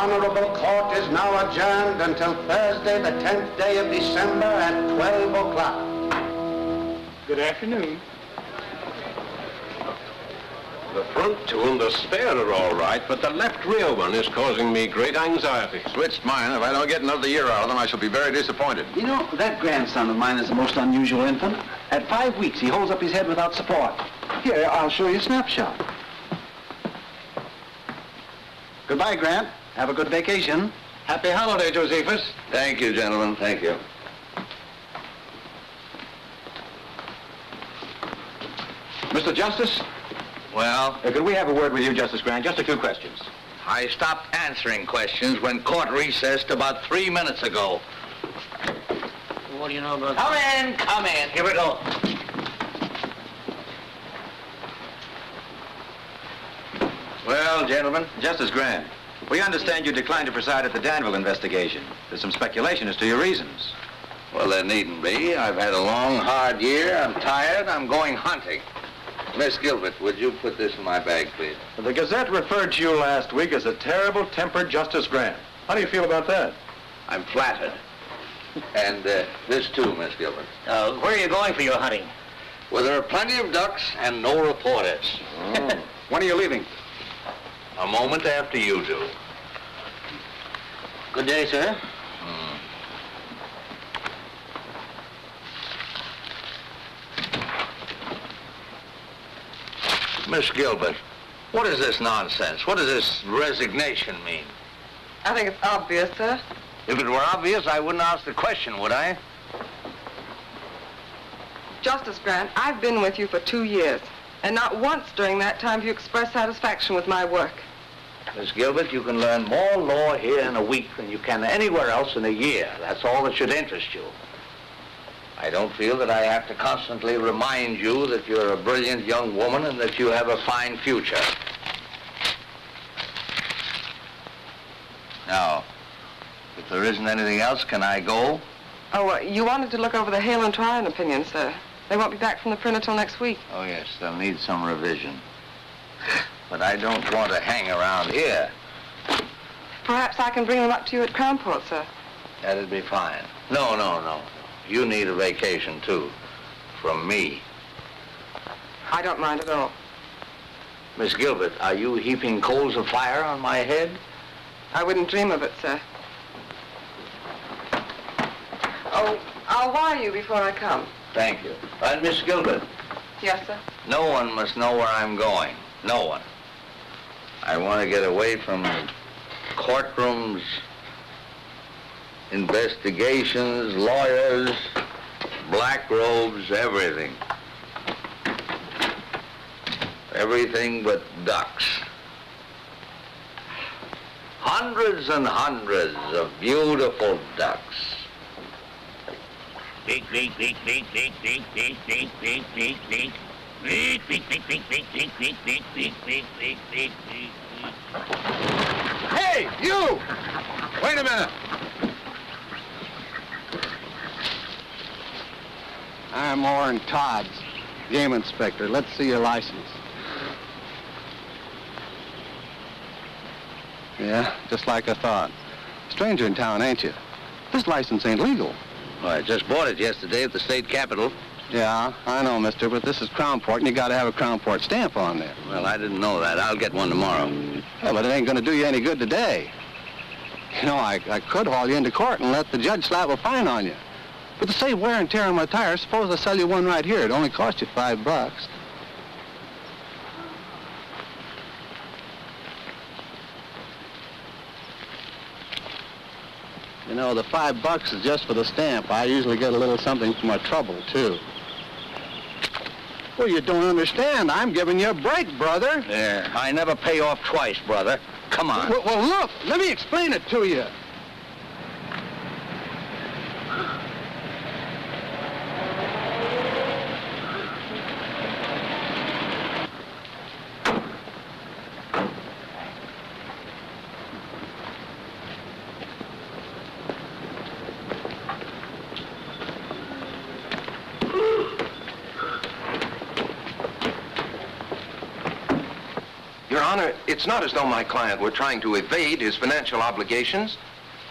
Honorable Court is now adjourned until Thursday, the 10th day of December at 12 o'clock. Good afternoon. The front two and the spare are all right, but the left rear one is causing me great anxiety. Switched mine. If I don't get another year out of them, I shall be very disappointed. You know, that grandson of mine is a most unusual infant. At 5 weeks, he holds up his head without support. Here, I'll show you a snapshot. Goodbye, Grant. Have a good vacation. Happy holiday, Josephus. Thank you, gentlemen. Thank you. Mr. Justice? Well? Could we have a word with you, Justice Grant? Just a few questions. I stopped answering questions when court recessed about 3 minutes ago. What do you know about Come in. Here we go. Well, gentlemen. Justice Grant, we understand you declined to preside at the Danville investigation. There's some speculation as to your reasons. Well, there needn't be. I've had a long, hard year. I'm tired. I'm going hunting. Miss Gilbert, would you put this in my bag, please? The Gazette referred to you last week as a terrible-tempered Justice Grant. How do you feel about that? I'm flattered. And this too, Miss Gilbert. where are you going for your hunting? Well, there are plenty of ducks and no reporters. Oh. When are you leaving? A moment after you do. Good day, sir. Miss Gilbert, what is this nonsense? What does this resignation mean? I think it's obvious, sir. If it were obvious, I wouldn't ask the question, would I? Justice Grant, I've been with you for 2 years, and not once during that time have you expressed satisfaction with my work. Miss Gilbert, you can learn more law here in a week than you can anywhere else in a year. That's all that should interest you. I don't feel that I have to constantly remind you that you're a brilliant young woman and that you have a fine future. Now, if there isn't anything else, can I go? Oh, you wanted to look over the Hale and Tryon opinion, sir. They won't be back from the printer till next week. Oh, yes, they'll need some revision. But I don't want to hang around here. Perhaps I can bring them up to you at Crown Court, sir. That'd be fine. No. You need a vacation, too. From me. I don't mind at all. Miss Gilbert, are you heaping coals of fire on my head? I wouldn't dream of it, sir. Oh, I'll wire you before I come. Thank you. And Miss Gilbert, Yes, sir. no one must know where I'm going. No one. I want to get away from courtrooms, investigations, lawyers, black robes, everything. Everything but ducks. Hundreds and hundreds of beautiful ducks. Beak, beak, beak, beak, beak, beak, beak, beak, beak, beak, beak. Beak, beak, beak, beak, beak, beak, beak, beak, beak, beak, beak, beak, beak. Hey, you! Wait a minute. I'm Orrin Todd's game inspector. Let's see your license. Yeah, just like I thought. Stranger in town, ain't you? This license ain't legal. Well, I just bought it yesterday at the state capitol. Yeah, I know, mister, but this is Crownport, and you gotta have a Crownport stamp on there. Well, I didn't know that. I'll get one tomorrow. Yeah, but it ain't gonna do you any good today. You know, I could haul you into court and let the judge slap a fine on you. But to save wear and tear on my tires, suppose I sell you one right here. It only cost you $5. You know, the $5 is just for the stamp. I usually get a little something for my trouble, too. Well, you don't understand. I'm giving you a break, brother. Yeah, I never pay off twice, brother. Come on. Well, look, let me explain it to you. Your Honor, it's not as though my client were trying to evade his financial obligations.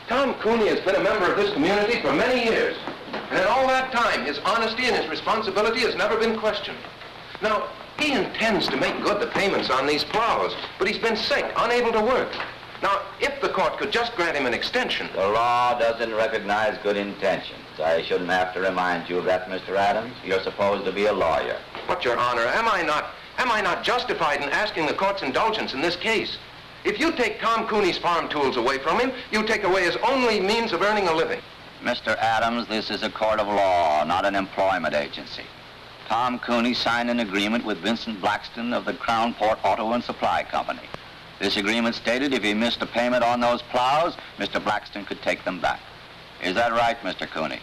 Tom Cooney has been a member of this community for many years. And in all that time, his honesty and his responsibility has never been questioned. Now, he intends to make good the payments on these plows, but he's been sick, unable to work. Now, if the court could just grant him an extension... The law doesn't recognize good intentions. I shouldn't have to remind you of that, Mr. Adams. You're supposed to be a lawyer. But, Your Honor, am I not justified in asking the court's indulgence in this case? If you take Tom Cooney's farm tools away from him, you take away his only means of earning a living. Mr. Adams, this is a court of law, not an employment agency. Tom Cooney signed an agreement with Vincent Blackston of the Crown Port Auto and Supply Company. This agreement stated if he missed a payment on those plows, Mr. Blackston could take them back. Is that right, Mr. Cooney?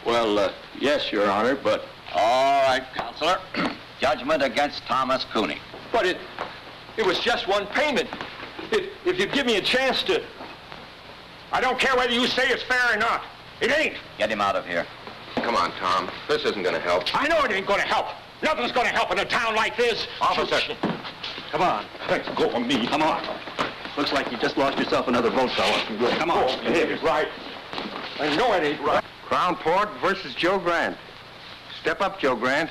Well, yes, Your Honor, but... All right, Counselor. Judgment against Thomas Cooney. But it was just one payment. If you'd give me a chance to... I don't care whether you say it's fair or not. It ain't. Get him out of here. Come on, Tom. This isn't going to help. I know it ain't going to help. Nothing's going to help in a town like this. Officer. Come on. Let's go of me. Come on. Looks like you just lost yourself another vote, fella. Come on. Oh, it ain't right. I know it ain't right. Crown Port versus Joe Grant. Step up, Joe Grant.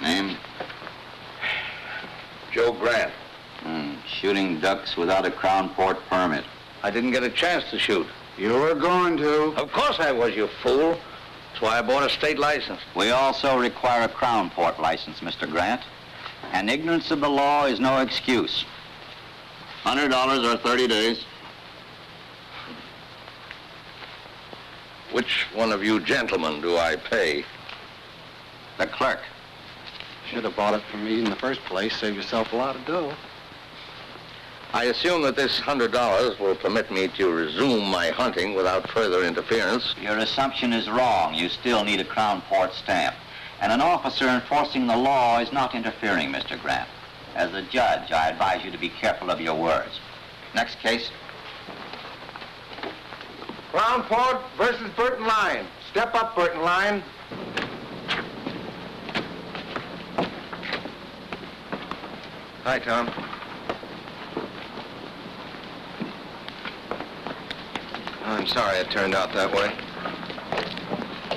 Name? Joe Grant. Shooting ducks without a Crown Port permit. I didn't get a chance to shoot. You were going to. Of course I was, you fool. That's why I bought a state license. We also require a Crown Port license, Mr. Grant. And ignorance of the law is no excuse. $100 or 30 days. Which one of you gentlemen do I pay? The clerk. Should have bought it from me in the first place. Save yourself a lot of dough. I assume that this $100 will permit me to resume my hunting without further interference. Your assumption is wrong. You still need a Crown Port stamp. And an officer enforcing the law is not interfering, Mr. Grant. As a judge, I advise you to be careful of your words. Next case. Crown Port versus Burton Line. Step up, Burton Line. Hi, Tom. I'm sorry it turned out that way.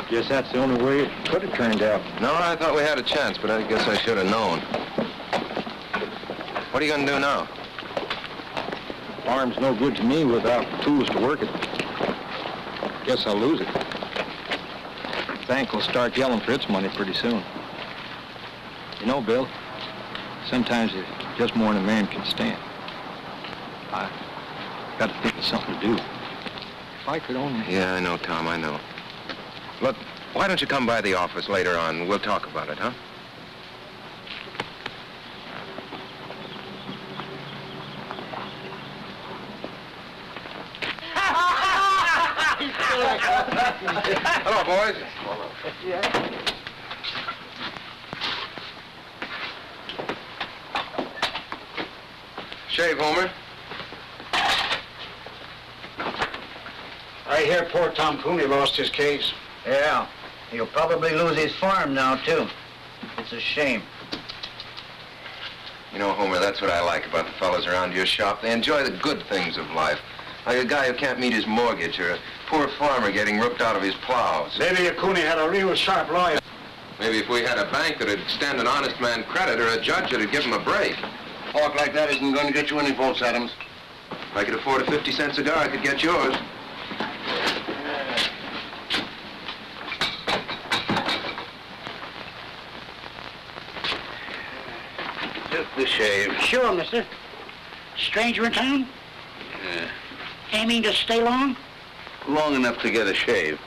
Guess that's the only way it could have turned out. No, I thought we had a chance, but I guess I should have known. What are you going to do now? Farm's no good to me without tools to work it. Guess I'll lose it. Bank will start yelling for its money pretty soon. You know, Bill, sometimes it's just more than a man can stand. I got to think of something to do. If I could only... Yeah, I know, Tom, I know. Look, why don't you come by the office later on? We'll talk about it, huh? Hello, boys. Shave, Homer. I hear poor Tom Cooney lost his case. Yeah. He'll probably lose his farm now, too. It's a shame. You know, Homer, that's what I like about the fellas around your shop. They enjoy the good things of life. Like a guy who can't meet his mortgage or a poor farmer getting ripped out of his plows. Maybe if Cooney had a real sharp lawyer. Maybe if we had a bank that'd extend an honest man credit or a judge that'd give him a break. Talk like that isn't going to get you any votes, Adams. If I could afford a 50-cent cigar, I could get yours. Just the shave. Sure, mister. Stranger in town? Yeah. Aiming to stay long? Long enough to get a shave.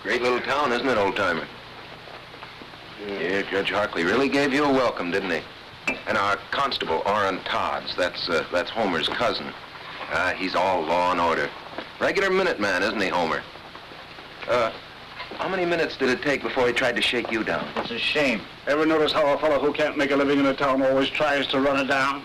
Great little town, isn't it, old-timer? Yeah, Judge Harkley really gave you a welcome, didn't he? And our constable, Orrin Todds, that's Homer's cousin. He's all law and order. Regular Minuteman, isn't he, Homer? How many minutes did it take before he tried to shake you down? It's a shame. Ever notice how a fellow who can't make a living in a town always tries to run it down?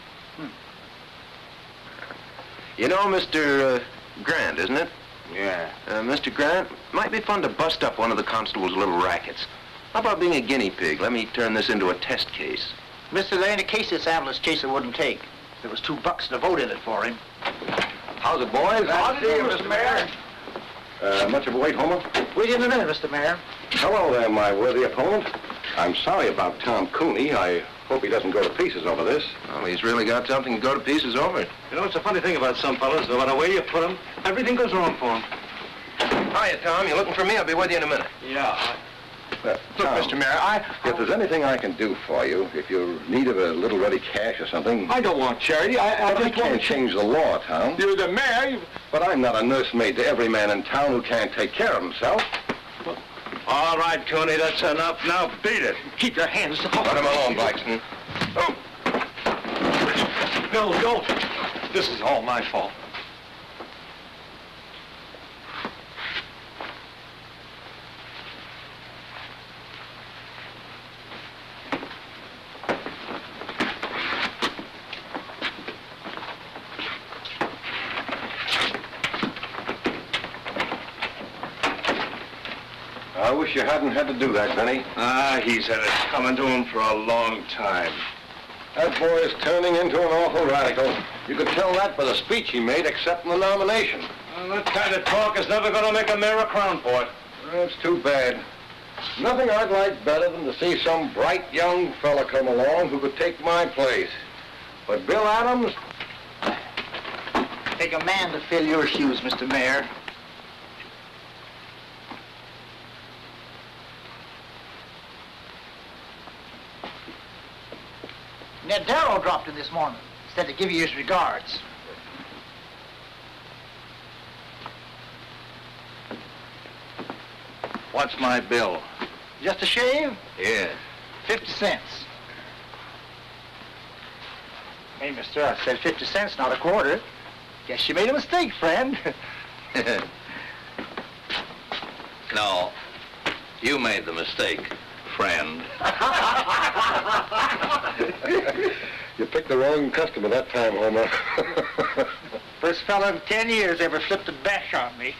You know Mr. Grant, isn't it? Yeah. Mr. Grant, might be fun to bust up one of the constable's little rackets. How about being a guinea pig? Let me turn this into a test case. Mister, there ain't a case this ambulance chaser wouldn't take. There was $2 to vote in it for him. How's it, boys? How's it, Mr. Mayor? Much of a wait, Homer? Wait in a minute, Mr. Mayor. Hello there, my worthy opponent. I'm sorry about Tom Cooney. I hope he doesn't go to pieces over this. Well, he's really got something to go to pieces over. You know, it's a funny thing about some fellas. No matter where you put them, everything goes wrong for them. Hiya, Tom. You looking for me? I'll be with you in a minute. Yeah. Look, Tom, Mr. Mayor, if there's anything I can do for you, if you're in need of a little ready cash or something... I don't want charity. I can't change the law, Tom. You're the mayor. But I'm not a nursemaid to every man in town who can't take care of himself. All right, Cooney, that's enough. Now beat it. Keep your hands off. let him alone, Blackston. Oh. No, don't. This is all my fault. I wish you hadn't had to do that, Benny. He's had it coming to him for a long time. That boy is turning into an awful radical. You could tell that by the speech he made accepting the nomination. Well, that kind of talk is never going to make a mayor a crown port. That's too bad. Nothing I'd like better than to see some bright young fella come along who could take my place. But Bill Adams... Take a man to fill your shoes, Mr. Mayor. Ned Darrow dropped in this morning. Said to give you his regards. What's my bill? Just a shave? Yeah. 50 cents. Hey, mister, I said 50 cents, not a quarter. Guess you made a mistake, friend. No, you made the mistake, friend. You picked the wrong customer that time, Homer. First fella in 10 years ever flipped a bash on me.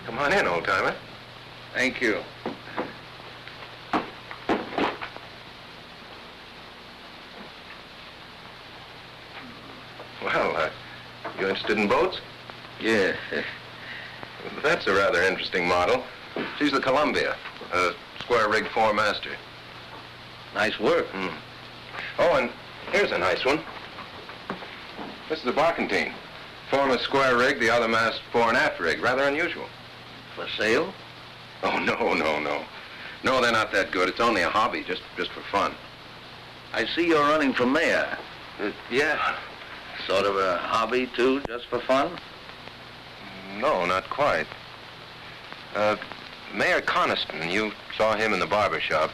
Come on in, old-timer. Thank you. Well, you interested in boats? Yeah. That's a rather interesting model. She's the Columbia, a square-rigged four-master. Nice work. Oh, and here's a nice one. This is a barkentine. Form is square rig, the other mast fore and aft rig. Rather unusual. For sale? Oh, no. No, they're not that good. It's only a hobby, just for fun. I see you're running for mayor. Yeah. Sort of a hobby, too, just for fun? No, not quite. Mayor Coniston, you saw him in the barber shop.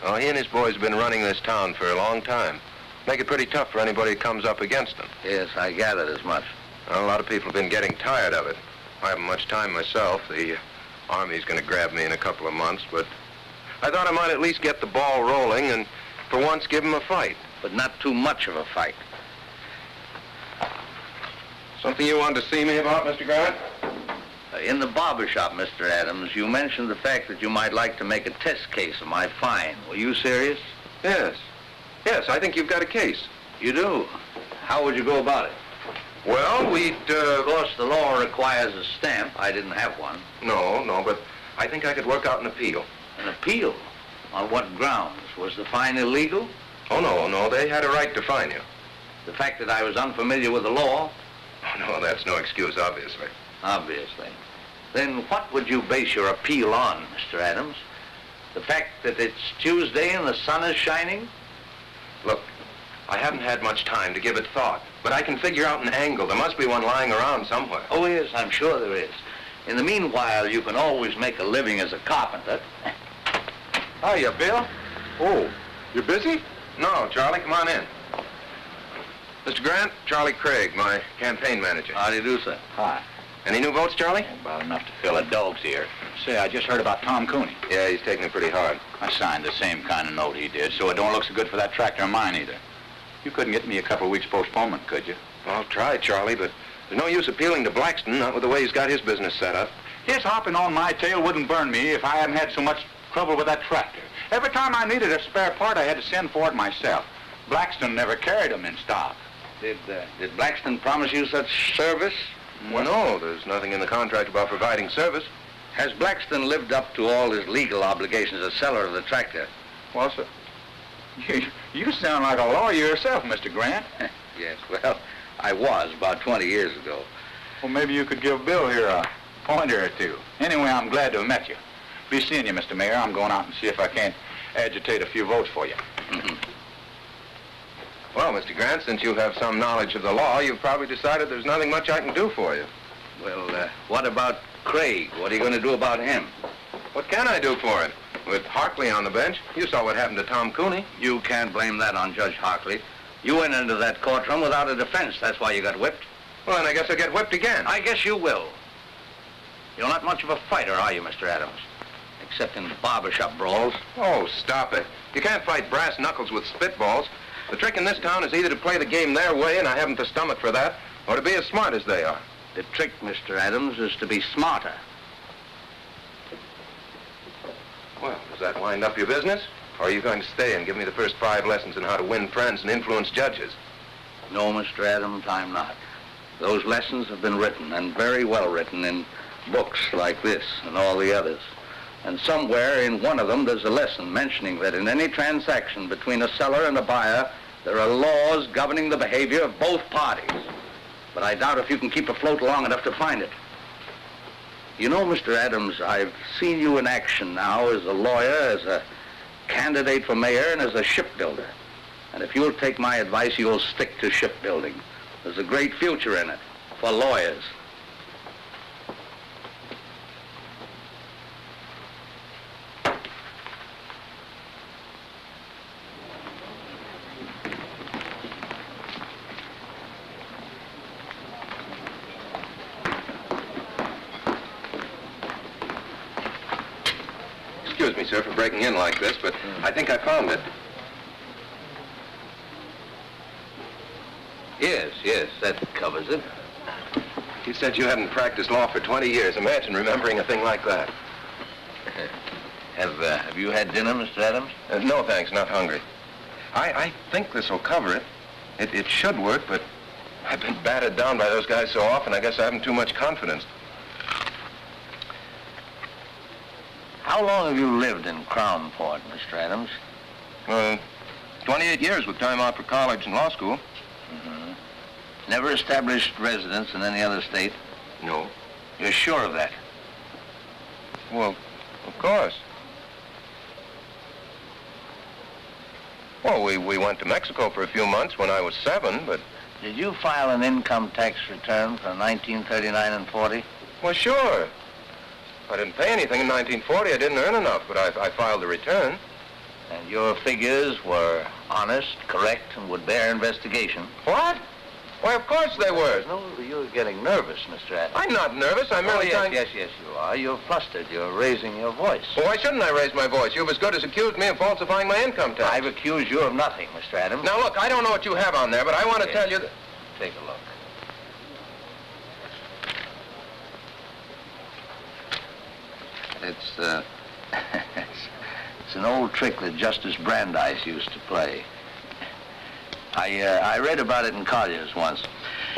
Oh, he and his boys have been running this town for a long time. Make it pretty tough for anybody who comes up against them. Yes, I gathered as much. Well, a lot of people have been getting tired of it. I haven't much time myself. The Army's going to grab me in a couple of months, but I thought I might at least get the ball rolling and for once give them a fight. But not too much of a fight. Something you wanted to see me about, Mr. Grant? In the barber shop, Mr. Adams, you mentioned the fact that you might like to make a test case of my fine. Were you serious? Yes, I think you've got a case. You do? How would you go about it? Well, we'd, Of course, the law requires a stamp. I didn't have one. No, but I think I could work out an appeal. An appeal? On what grounds? Was the fine illegal? Oh, no, they had a right to fine you. The fact that I was unfamiliar with the law? Oh, no, that's no excuse, obviously. Obviously. Then what would you base your appeal on, Mr. Adams? The fact that it's Tuesday and the sun is shining? Look, I haven't had much time to give it thought, but I can figure out an angle. There must be one lying around somewhere. Oh, yes, I'm sure there is. In the meanwhile, you can always make a living as a carpenter. Hiya, Bill. Oh, you busy? No, Charlie, come on in. Mr. Grant, Charlie Craig, my campaign manager. How do you do, sir? Hi. Any new votes, Charlie? About enough to fill a dog's ear. Say, I just heard about Tom Cooney. Yeah, he's taking it pretty hard. I signed the same kind of note he did, so it don't look so good for that tractor of mine either. You couldn't get me a couple of weeks postponement, could you? I'll try, Charlie, but there's no use appealing to Blackston, not with the way he's got his business set up. His hopping on my tail wouldn't burn me if I hadn't had so much trouble with that tractor. Every time I needed a spare part, I had to send for it myself. Blackston never carried them in stock. Did Blackston promise you such service? Well, no, there's nothing in the contract about providing service. Has Blackston lived up to all his legal obligations as seller of the tractor? Well, sir, you sound like a lawyer yourself, Mr. Grant. Yes, well, I was about 20 years ago. Well, maybe you could give Bill here a pointer or two. Anyway, I'm glad to have met you. Be seeing you, Mr. Mayor. I'm going out and see if I can't agitate a few votes for you. Well, Mr. Grant, since you have some knowledge of the law, you've probably decided there's nothing much I can do for you. Well, what about Craig? What are you going to do about him? What can I do for him? With Harkley on the bench, you saw what happened to Tom Cooney. You can't blame that on Judge Harkley. You went into that courtroom without a defense. That's why you got whipped. Well, then I guess I'll get whipped again. I guess you will. You're not much of a fighter, are you, Mr. Adams? Except in barbershop brawls. Oh, stop it. You can't fight brass knuckles with spitballs. The trick in this town is either to play the game their way, and I haven't the stomach for that, or to be as smart as they are. The trick, Mr. Adams, is to be smarter. Well, does that wind up your business? Or are you going to stay and give me the first 5 lessons in how to win friends and influence judges? No, Mr. Adams, I'm not. Those lessons have been written, and very well written, in books like this and all the others. And somewhere in one of them there's a lesson mentioning that in any transaction between a seller and a buyer, there are laws governing the behavior of both parties. But I doubt if you can keep afloat long enough to find it. You know, Mr. Adams, I've seen you in action now as a lawyer, as a candidate for mayor, and as a shipbuilder. And if you'll take my advice, you'll stick to shipbuilding. There's a great future in it for lawyers. Excuse me, sir, for breaking in like this, but I think I found it. Yes, that covers it. You said you hadn't practiced law for 20 years. Imagine remembering a thing like that. Have you had dinner, Mr. Adams? No, thanks, not hungry. I think this will cover it. It should work, but I've been battered down by those guys so often, I guess I haven't too much confidence. How long have you lived in Crownport, Mr. Adams? 28 years with time out for college and law school. Never established residence in any other state? No. You're sure of that? Well, of course. Well, we went to Mexico for a few months when I was 7, but... Did you file an income tax return for 1939 and 40? Well, sure. I didn't pay anything in 1940. I didn't earn enough, but I filed the return. And your figures were honest, correct, and would bear investigation? What? Why, of course they were. No, you're getting nervous, Mr. Adams. I'm not nervous. I'm merely trying... Yes, you are. You're flustered. You're raising your voice. Well, why shouldn't I raise my voice? You've as good as accused me of falsifying my income tax. I've accused you of nothing, Mr. Adams. Now, look, I don't know what you have on there, but I want to tell you that... Take a look. It's it's an old trick that Justice Brandeis used to play. I read about it in Collier's once.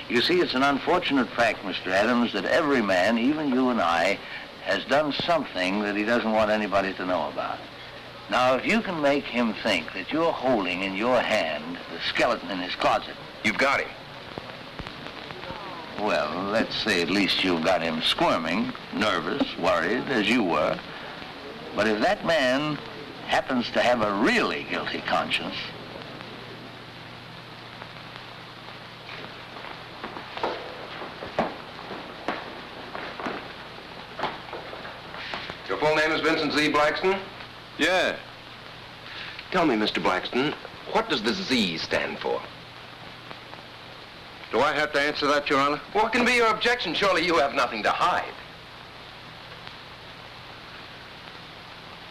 You see, it's an unfortunate fact, Mr. Adams, that every man, even you and I, has done something that he doesn't want anybody to know about. Now, if you can make him think that you're holding in your hand the skeleton in his closet... You've got him. Well, let's say at least you've got him squirming, nervous, worried, as you were. But if that man happens to have a really guilty conscience... name is Vincent Z. Blackston? Yeah. Tell me, Mr. Blackston, what does the Z stand for? Do I have to answer that, Your Honor? What can be your objection? Surely you have nothing to hide.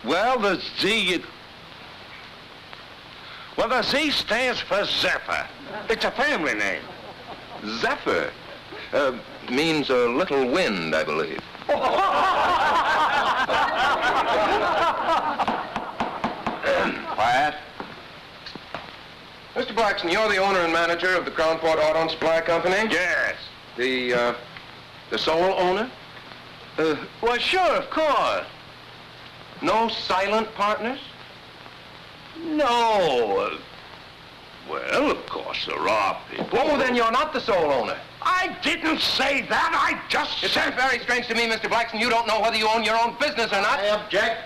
Well, the Z... Well, the Z stands for Zephyr. It's a family name. Zephyr? Means a little wind, I believe. Quiet. Mr. Blackston, you're the owner and manager of the Crownport Auto and Supply Company? Yes. The sole owner? Well, sure, of course. No silent partners? No. Well, of course, there are people. Oh, then you're not the sole owner. I didn't say that. I just It said... seems very strange to me, Mr. Blackston. You don't know whether you own your own business or not. I object.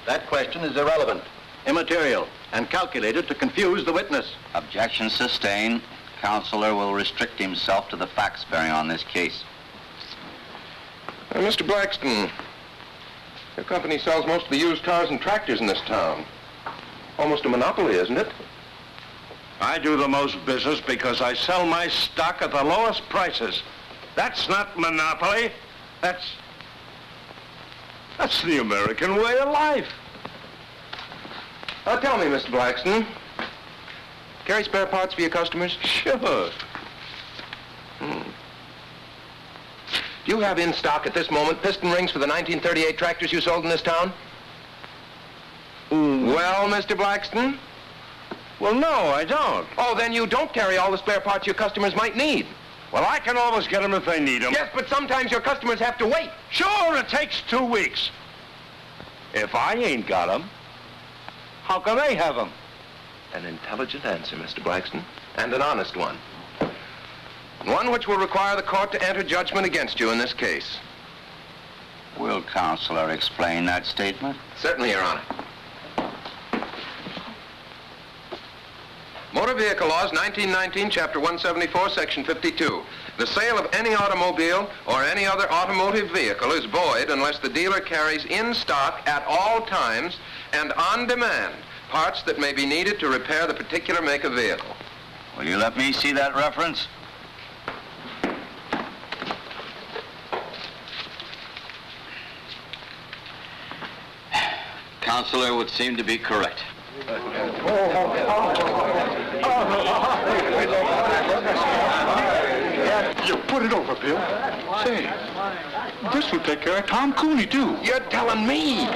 That question is irrelevant, immaterial, and calculated to confuse the witness. Objection sustained. Counselor will restrict himself to the facts bearing on this case. Mr. Blackston, your company sells most of the used cars and tractors in this town. Almost a monopoly, isn't it? I do the most business because I sell my stock at the lowest prices. That's not monopoly. That's the American way of life. Tell me, Mr. Blackston, carry spare parts for your customers? Sure. Do you have in stock at this moment piston rings for the 1938 tractors you sold in this town? Well, Mr. Blackston? Well, no, I don't. Oh, then you don't carry all the spare parts your customers might need. Well, I can always get them if they need them. Yes, but sometimes your customers have to wait. Sure, it takes 2 weeks. If I ain't got them, how can they have them? An intelligent answer, Mr. Blackston, and an honest one. One which will require the court to enter judgment against you in this case. Will Counselor explain that statement? Certainly, Your Honor. Motor Vehicle Laws, 1919, Chapter 174, Section 52. The sale of any automobile or any other automotive vehicle is void unless the dealer carries in stock at all times and on demand parts that may be needed to repair the particular make of vehicle. Will you let me see that reference? Counselor would seem to be correct. You put it over, Bill. Say, this will take care of Tom Cooney, too. You're telling me.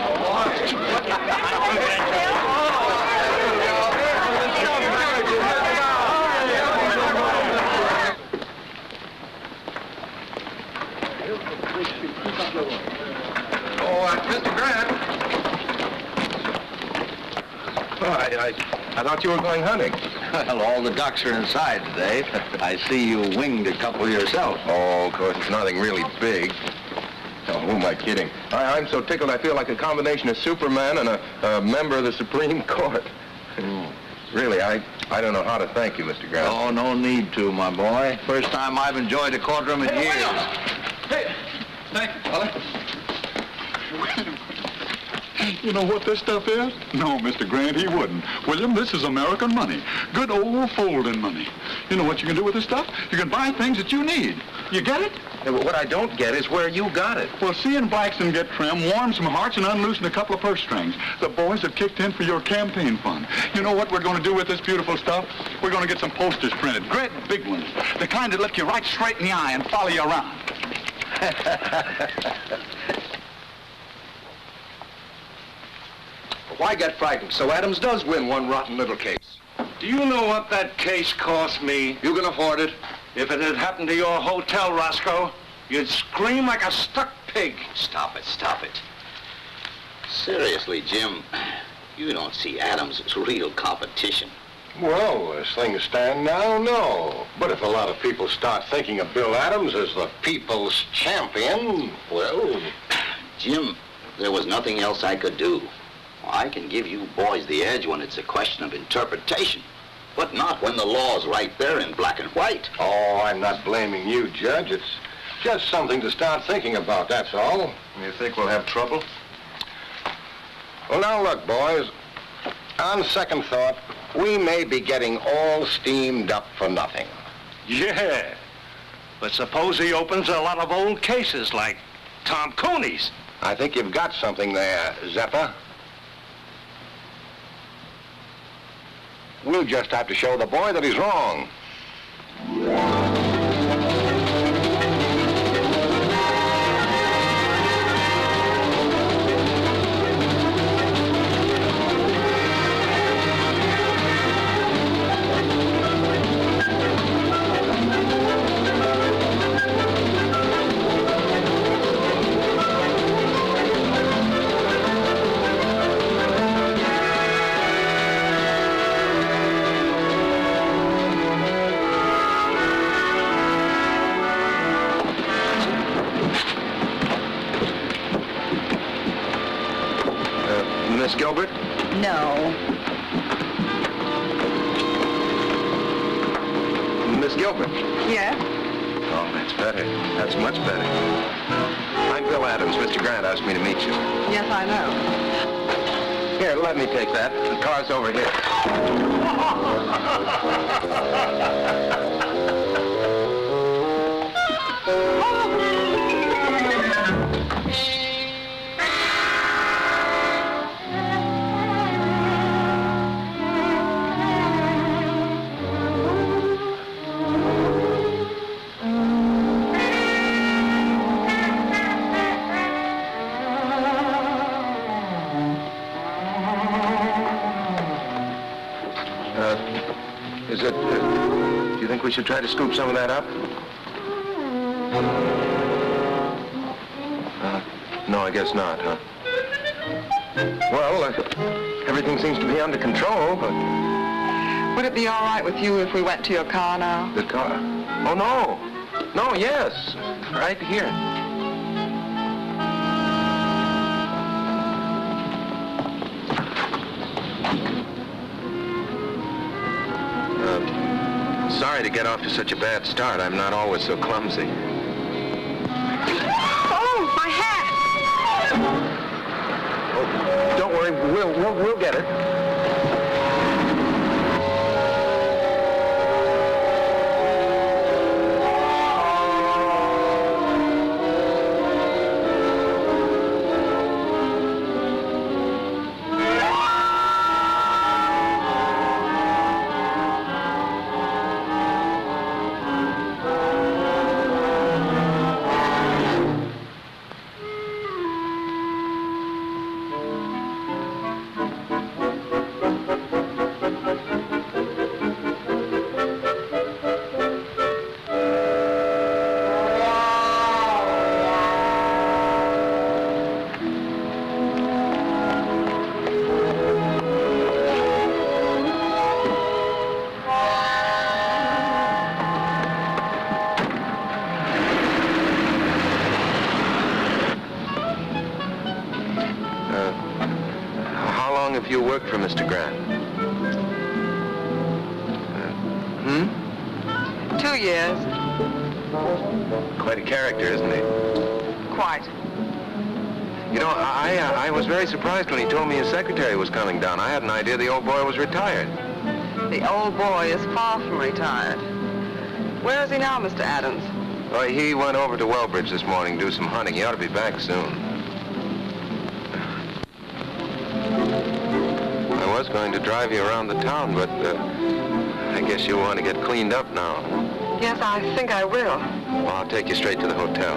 Mr. Grant. I thought you were going hunting. Well, all the ducks are inside today. I see you winged a couple yourself. Oh, of course, it's nothing really big. Oh, who am I kidding? I'm so tickled I feel like a combination of Superman and a member of the Supreme Court. Really, I don't know how to thank you, Mr. Grant. Oh, no need to, my boy. First time I've enjoyed a courtroom in years. Hey, thank you, fella. You know what this stuff is? No, Mr. Grant, he wouldn't. William, this is American money. Good old folding money. You know what you can do with this stuff? You can buy things that you need. You get it? Yeah, but what I don't get is where you got it. Well, seeing Blackston get trim warmed some hearts and unloosened a couple of purse strings. The boys have kicked in for your campaign fund. You know what we're going to do with this beautiful stuff? We're going to get some posters printed, great big ones. The kind that look you right straight in the eye and follow you around. Why get frightened? So Adams does win one rotten little case. Do you know what that case cost me? You can afford it. If it had happened to your hotel, Roscoe, you'd scream like a stuck pig. Stop it, stop it. Seriously, Jim, you don't see Adams as real competition. Well, as things stand now, no. But if a lot of people start thinking of Bill Adams as the people's champion, well... Jim, there was nothing else I could do. I can give you boys the edge when it's a question of interpretation, but not when the law's right there in black and white. Oh, I'm not blaming you, Judge. It's just something to start thinking about, that's all. You think we'll have trouble? Well, now look, boys. On second thought, we may be getting all steamed up for nothing. Yeah. But suppose he opens a lot of old cases like Tom Cooney's. I think you've got something there, Zephyr. We'll just have to show the boy that he's wrong. Miss Gilbert? No. Miss Gilbert? Yes? Oh, that's better. That's much better. I'm Bill Adams. Mr. Grant asked me to meet you. Yes, I know. Here, let me take that. The car's over here. Do you think we should try to scoop some of that up? No, I guess not, huh? Well, everything seems to be under control, but... Would it be all right with you if we went to your car now? The car? Oh, no. No, yes. Right here. Sorry to get off to such a bad start. I'm not always so clumsy. Oh, my hat! Oh, don't worry. We'll get it. Have you worked for Mr. Grant? 2 years. Quite a character, isn't he? Quite. You know, I was very surprised when he told me his secretary was coming down. I had an idea the old boy was retired. The old boy is far from retired. Where is he now, Mr. Adams? Oh, he went over to Wellbridge this morning to do some hunting. He ought to be back soon. I was going to drive you around the town, but I guess you'll want to get cleaned up now. Yes, I think I will. Well, I'll take you straight to the hotel.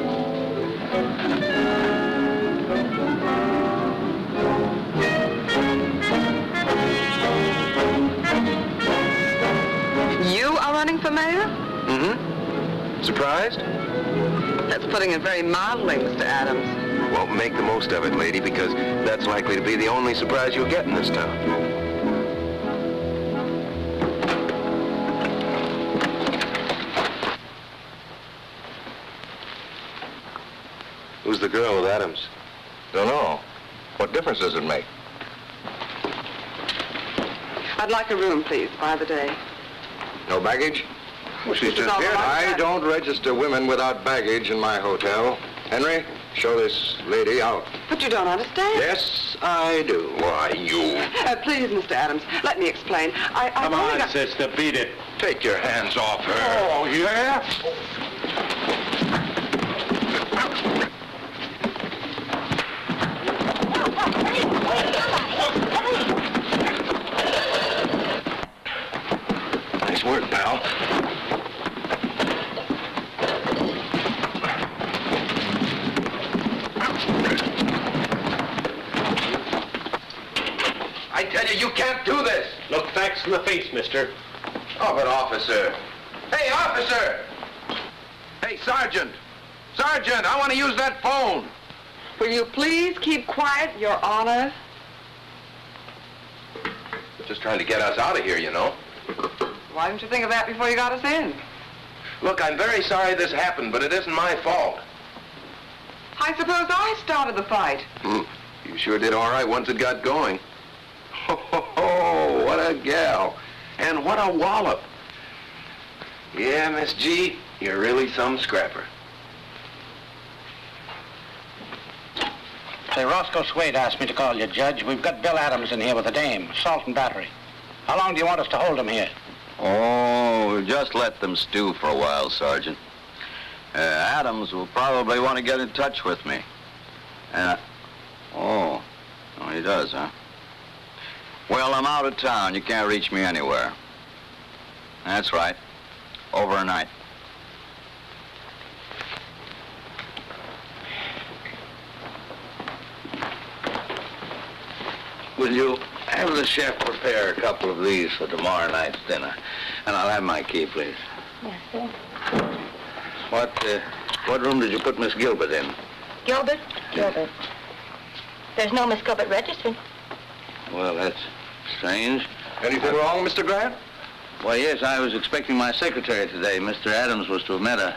You are running for mayor? Mm-hmm. Surprised? That's putting it very mildly, Mr. Adams. Well, make the most of it, lady, because that's likely to be the only surprise you'll get in this town. Who's the girl with Adams? Don't know. What difference does it make? I'd like a room, please, by the day. No baggage? Well, she's This is just all here. right. I don't register women without baggage in my hotel. Henry, show this lady out. But you don't understand. Yes, I do. Why, you... Please, Mr. Adams, let me explain. Come on, sister, beat it. Take your hands off her. Oh, yeah? Nice work, pal. I tell you, you can't do this. Look facts in the face, mister. Oh, but officer. Hey, officer! Hey, Sergeant! Sergeant, I want to use that phone. Will you please keep quiet, Your Honor? Just trying to get us out of here, you know. Why didn't you think of that before you got us in? Look, I'm very sorry this happened, but it isn't my fault. I suppose I started the fight. You sure did all right once it got going. Oh, what a gal. And what a wallop. Yeah, Miss G, you're really some scrapper. Say, Roscoe Swade asked me to call you, Judge. We've got Bill Adams in here with a dame, assault and battery. How long do you want us to hold him here? Oh, just let them stew for a while, Sergeant. Adams will probably want to get in touch with me. Oh, he does, huh? Well, I'm out of town. You can't reach me anywhere. That's right. Overnight. Will you have the chef prepare a couple of these for tomorrow night's dinner? And I'll have my key, please. Yes, sir. What room did you put Miss Gilbert in? Gilbert? Gilbert. There's no Miss Gilbert registered. Well, that's strange. Anything wrong, Mr. Grant? Why, yes, I was expecting my secretary today. Mr. Adams was to have met her.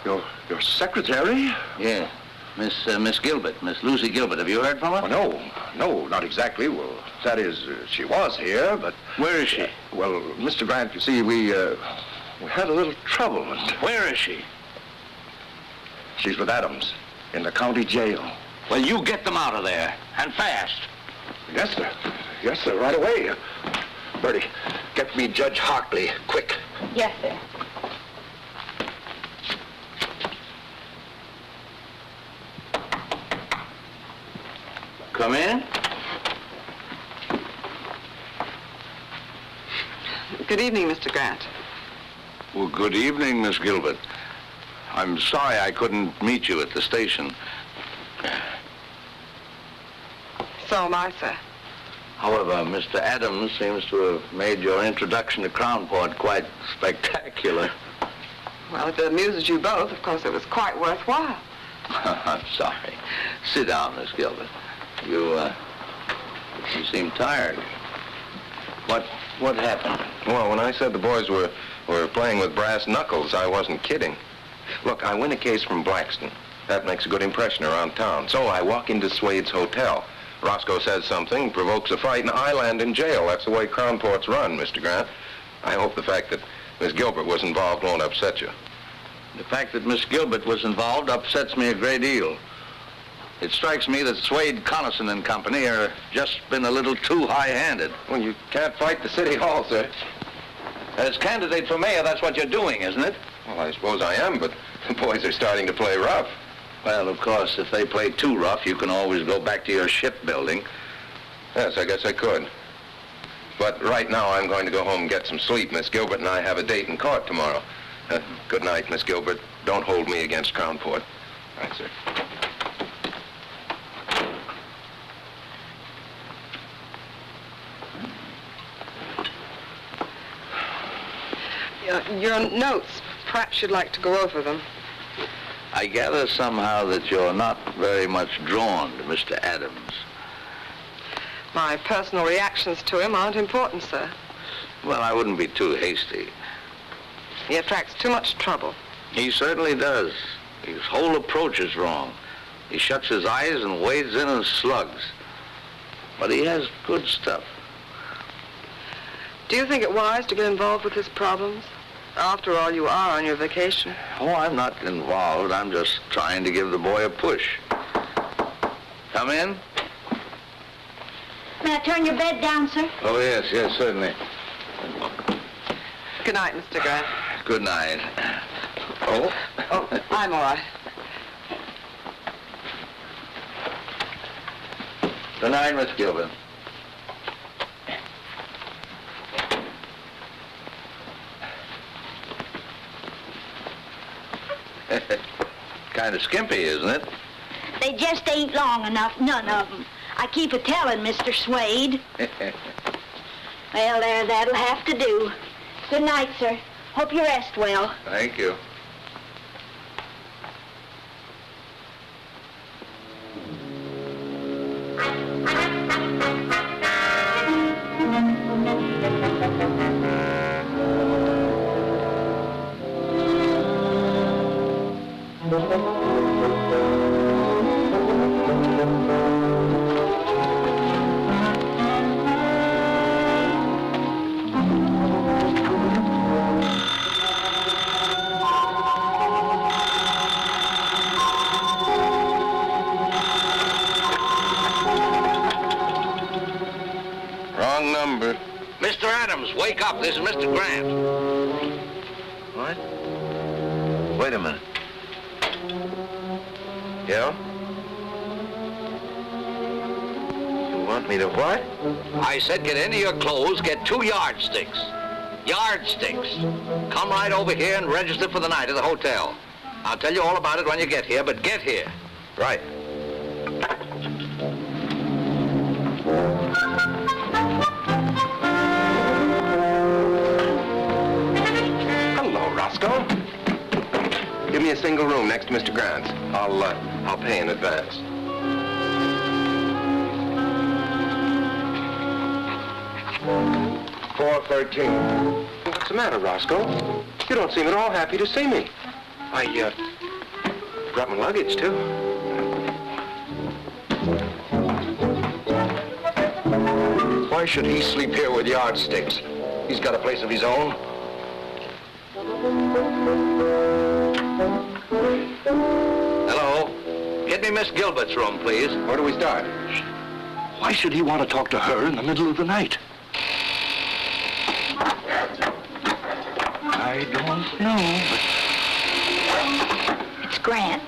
Your secretary? Yeah. Miss Gilbert, Miss Lucy Gilbert. Have you heard from her? Oh, no, not exactly. Well, that is, she was here, but... Where is she? Well, Mr. Grant, you see, we had a little trouble. And where is she? She's with Adams in the county jail. Well, you get them out of there, and fast. Yes, sir. Yes, sir, right away. Bertie, get me Judge Hartley, quick. Yes, sir. Come in. Good evening, Mr. Grant. Well, good evening, Miss Gilbert. I'm sorry I couldn't meet you at the station. So am I, sir. However, Mr. Adams seems to have made your introduction to Crownport quite spectacular. Well, if it amuses you both, of course it was quite worthwhile. I'm sorry. Sit down, Miss Gilbert. You seem tired. What happened? Well, when I said the boys were playing with brass knuckles, I wasn't kidding. Look, I win a case from Blackston. That makes a good impression around town. So I walk into Swade's hotel. Roscoe says something, provokes a fight, and I land in jail. That's the way Crownport's run, Mr. Grant. I hope the fact that Miss Gilbert was involved won't upset you. The fact that Miss Gilbert was involved upsets me a great deal. It strikes me that Swade, Carlson and company are just been a little too high-handed. Well, you can't fight the city hall, sir. As candidate for mayor, that's what you're doing, isn't it? Well, I suppose I am, but the boys are starting to play rough. Well, of course, if they play too rough, you can always go back to your shipbuilding. Yes, I guess I could. But right now, I'm going to go home and get some sleep. Miss Gilbert and I have a date in court tomorrow. Good night, Miss Gilbert. Don't hold me against Crownport. Right, sir. Your notes, perhaps you'd like to go over them. I gather somehow that you're not very much drawn to Mr. Adams. My personal reactions to him aren't important, sir. Well, I wouldn't be too hasty. He attracts too much trouble. He certainly does. His whole approach is wrong. He shuts his eyes and wades in and slugs. But he has good stuff. Do you think it wise to get involved with his problems? After all, you are on your vacation. Oh, I'm not involved. I'm just trying to give the boy a push. Come in. May I turn your bed down, sir? Oh, yes, certainly. Good night, Mr. Grant. Good night. Oh? Oh, I'm all right. Good night, Miss Gilbert. Kind of skimpy, isn't it? They just ain't long enough, none of them. I keep a-telling Mr. Swade. Well, there, that'll have to do. Good night, sir. Hope you rest well. Thank you. Wrong number. Mr. Adams, wake up. This is Mr. Grant. What? Wait a minute. Yeah? You want me to what? I said get any of your clothes, get 2 yardsticks. Yardsticks. Come right over here and register for the night at the hotel. I'll tell you all about it when you get here, but get here. Right. Hello, Roscoe. Give me a single room next to Mr. Grant's. I'll pay in advance. $413. What's the matter, Roscoe? You don't seem at all happy to see me. I brought my luggage, too. Why should he sleep here with yardsticks? He's got a place of his own. Hello. Get me Miss Gilbert's room, please. Where do we start? Why should he want to talk to her in the middle of the night? I don't know, but... It's Grant.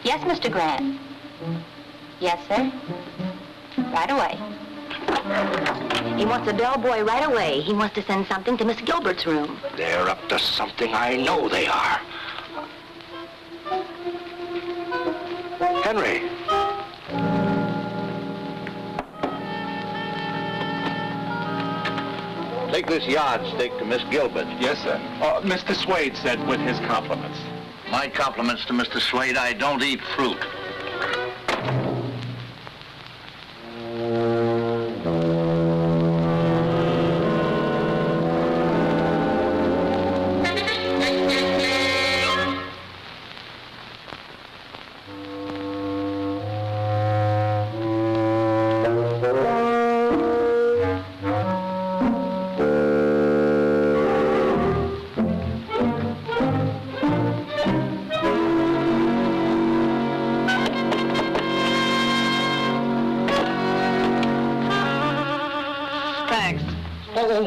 Yes, Mr. Grant. Yes, sir. Right away. He wants a bellboy right away. He wants to send something to Miss Gilbert's room. They're up to something. I know they are. Henry. Take this yardstick to Miss Gilbert. Yes, sir. Mr. Swade said with his compliments. My compliments to Mr. Swade. I don't eat fruit.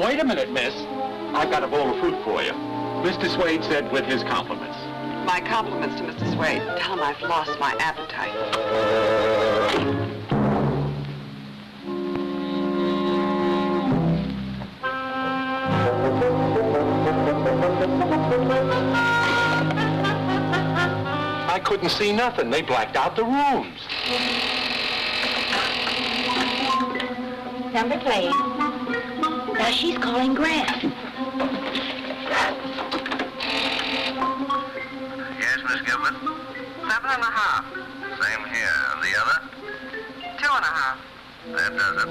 Wait a minute, miss. I've got a bowl of fruit for you. Mr. Swade said with his compliments. My compliments to Mr. Swade. Tell him I've lost my appetite. I couldn't see nothing. They blacked out the rooms. Number, please. Now she's calling Grant. Yes, Miss Gilbert? 7.5. Same here. And the other? 2.5. That does it.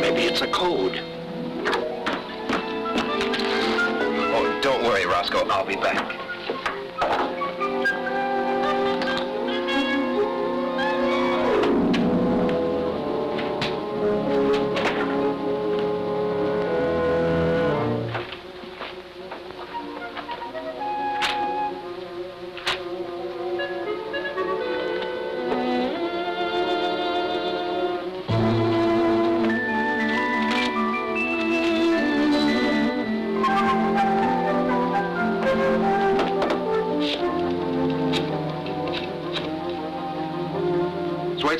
Maybe it's a code. Oh, don't worry, Roscoe. I'll be back.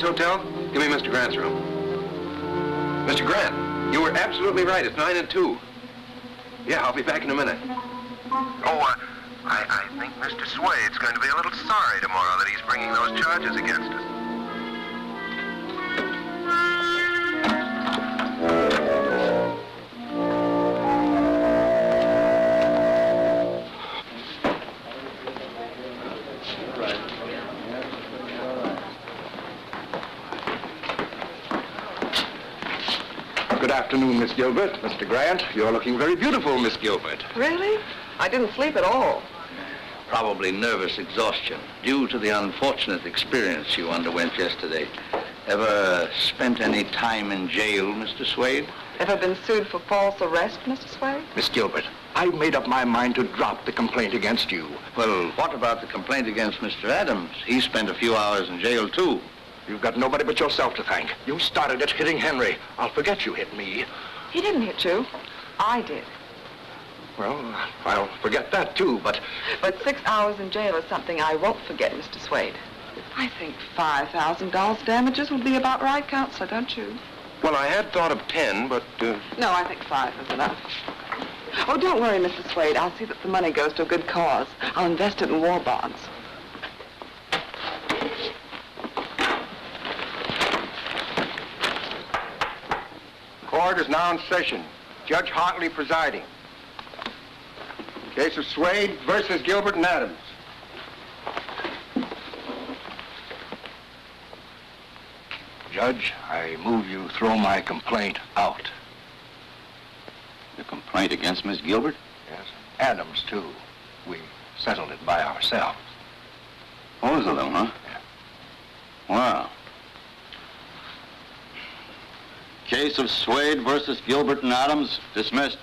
Sway's hotel? Give me Mr. Grant's room. Mr. Grant, you were absolutely right. It's 9 and 2. Yeah, I'll be back in a minute. Oh, I think Mr. Swade's going to be a little sorry tomorrow that he's bringing those charges against us. Good afternoon, Miss Gilbert. Mr. Grant, you're looking very beautiful, Miss Gilbert. Really? I didn't sleep at all. Probably nervous exhaustion due to the unfortunate experience you underwent yesterday. Ever spent any time in jail, Mr. Swade? Ever been sued for false arrest, Mr. Swade? Miss Gilbert, I've made up my mind to drop the complaint against you. Well, what about the complaint against Mr. Adams? He spent a few hours in jail, too. You've got nobody but yourself to thank. You started it hitting Henry. I'll forget you hit me. He didn't hit you. I did. Well, I'll forget that, too, but... But 6 hours in jail is something I won't forget, Mr. Swade. I think $5,000 damages would be about right, Counselor, don't you? Well, I had thought of 10, but... No, I think 5 is enough. Oh, don't worry, Mr. Swade. I'll see that the money goes to a good cause. I'll invest it in war bonds. Court is now in session. Judge Hartley presiding. Case of Swade versus Gilbert and Adams. Judge, I move you throw my complaint out. The complaint against Miss Gilbert? Yes. Adams, too. We settled it by ourselves. Both of them, huh? Yeah. Wow. Case of Swade versus Gilbert and Adams, dismissed.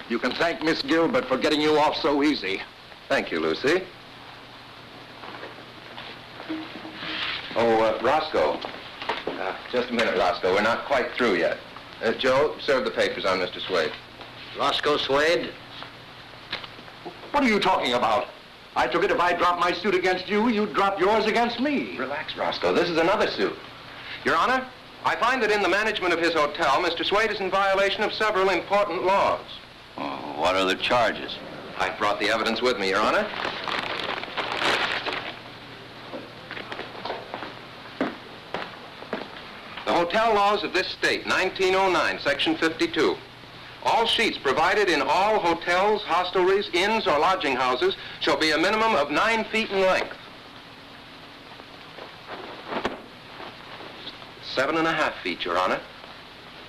You can thank Miss Gilbert for getting you off so easy. Thank you, Lucy. Oh, Roscoe. Just a minute, Roscoe. We're not quite through yet. Joe, serve the papers on Mr. Swade. Roscoe Swade? What are you talking about? I took it if I dropped my suit against you, you'd drop yours against me. Relax, Roscoe. This is another suit. Your Honor, I find that in the management of his hotel, Mr. Swade is in violation of several important laws. Oh, what are the charges? I've brought the evidence with me, Your Honor. The hotel laws of this state, 1909, Section 52. All sheets provided in all hotels, hostelries, inns, or lodging houses shall be a minimum of 9 feet in length. 7.5 feet, Your Honor.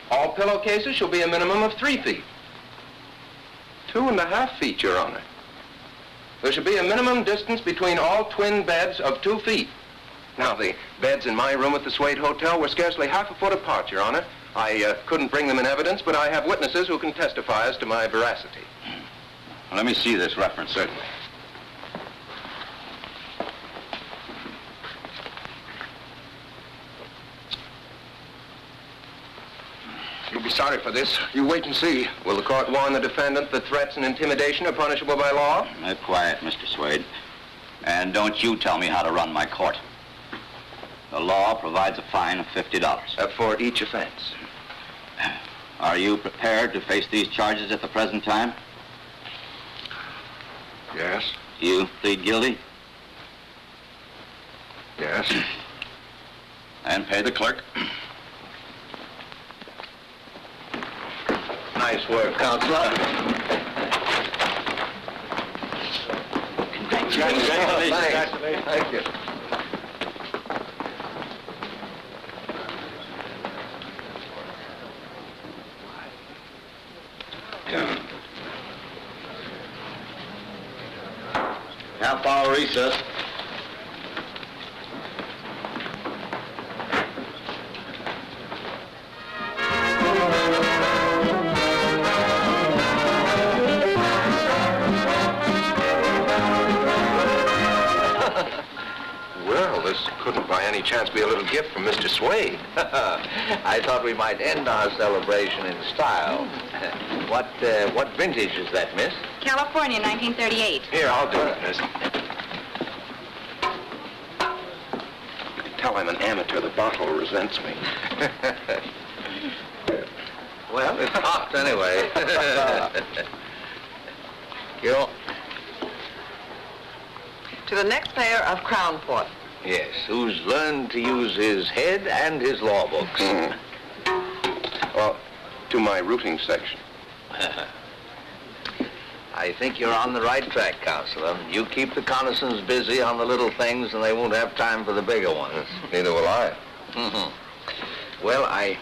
All pillowcases shall be a minimum of 3 feet. 2.5 feet, Your Honor. There should be a minimum distance between all twin beds of 2 feet. Now, the beds in my room at the Swade Hotel were scarcely half a foot apart, Your Honor. I couldn't bring them in evidence, but I have witnesses who can testify as to my veracity. Let me see this reference. Certainly. You'll be sorry for this. You wait and see. Will the court warn the defendant that threats and intimidation are punishable by law? Quiet, Mr. Swade. And don't you tell me how to run my court. The law provides a fine of $50. For each offense. Are you prepared to face these charges at the present time? Yes. You plead guilty? Yes. And pay the clerk. Nice work, Counselor. Congratulations. Thank you. Half-hour recess. Well, this couldn't by any chance be a little gift from Mr. Swade. I thought we might end our celebration in style. What vintage is that, miss? California, 1938. Here, I'll do it, miss. tell I'm an amateur, the bottle resents me. Well, it's hot anyway. You. To the next mayor of Crown Port. Yes, who's learned to use his head and his law books. Well, to my routing section. I think you're on the right track, Counselor. You keep the Connoisseurs busy on the little things, and they won't have time for the bigger ones. Neither will I. Well, I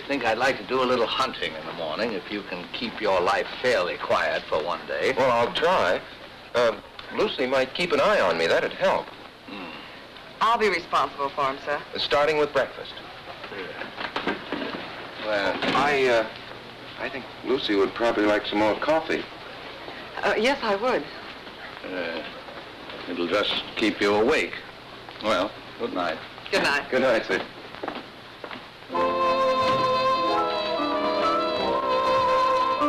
think I'd like to do a little hunting in the morning, if you can keep your life fairly quiet for one day. Well, I'll try. Lucy might keep an eye on me. That'd help. I'll be responsible for him, sir. Starting with breakfast. Well, I think Lucy would probably like some more coffee. Yes, I would. It'll just keep you awake. Well, good night. Good night. Good night, sir.